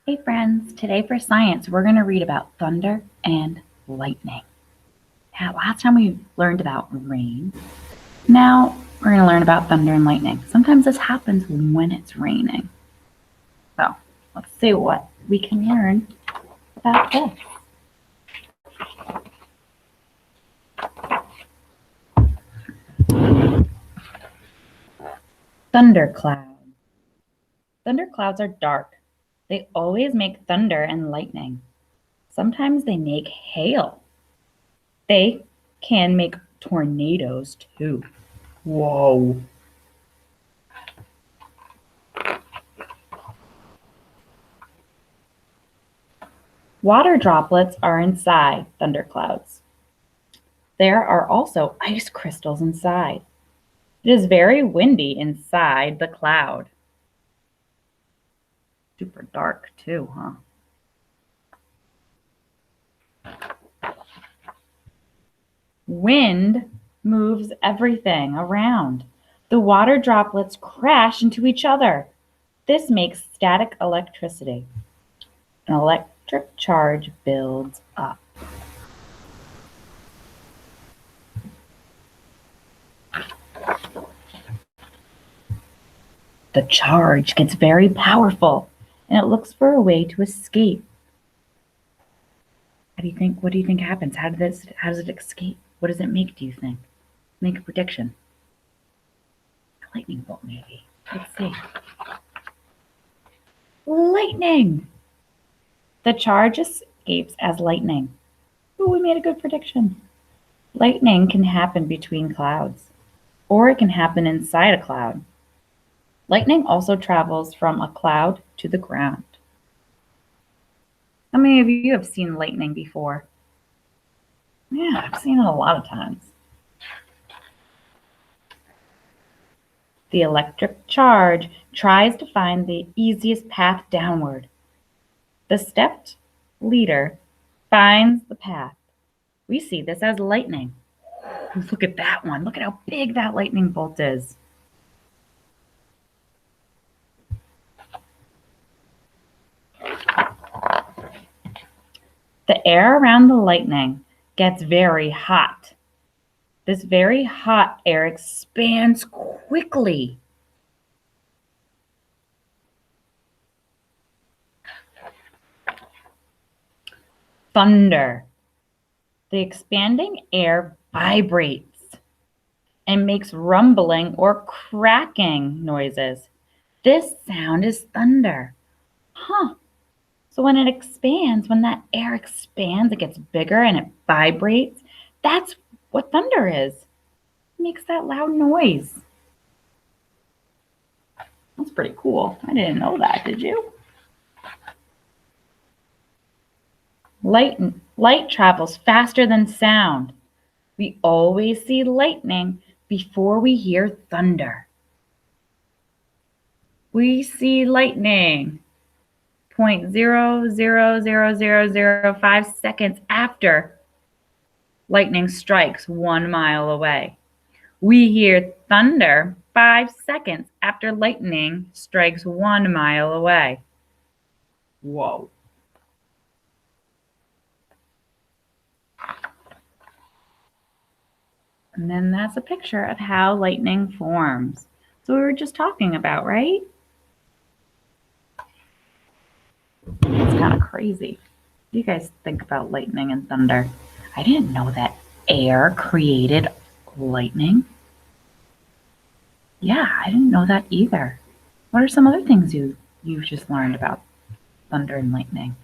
Hey friends, today for science we're going to read about thunder and lightning. Now, last time we learned about rain. Now we're going to learn about thunder and lightning. Sometimes this happens when it's raining. So let's see what we can learn about this. Thundercloud. Thunderclouds are dark. They always make thunder and lightning. Sometimes they make hail. They can make tornadoes too. Whoa. Water droplets are inside thunderclouds. There are also ice crystals inside. It is very windy inside the cloud. Super dark too, huh? Wind moves everything around. The water droplets crash into each other. This makes static electricity. An electric charge builds up. The charge gets very powerful and it looks for a way to escape. What do you think happens? How does it escape? What does it make, do you think? Make a prediction. A lightning bolt, maybe. Let's see. Lightning! The charge escapes as lightning. Oh, we made a good prediction. Lightning can happen between clouds, or it can happen inside a cloud. Lightning also travels from a cloud to the ground. How many of you have seen lightning before? Yeah, I've seen it a lot of times. The electric charge tries to find the easiest path downward. The stepped leader finds the path. We see this as lightning. Look at that one. Look at how big that lightning bolt is. The air around the lightning gets very hot. This very hot air expands quickly. Thunder. The expanding air vibrates and makes rumbling or cracking noises. This sound is thunder. Huh. So when that air expands, it gets bigger and it vibrates. That's what thunder is. It makes that loud noise. That's pretty cool. I didn't know that, did you? Light travels faster than sound. We always see lightning before we hear thunder. We see lightning 0.00005 seconds after lightning strikes 1 mile away. We hear thunder 5 seconds after lightning strikes 1 mile away. Whoa. And then that's a picture of how lightning forms. So we were just talking about, right? It's kind of crazy. What do you guys think about lightning and thunder? I didn't know that air created lightning. Yeah, I didn't know that either. What are some other things you've just learned about thunder and lightning?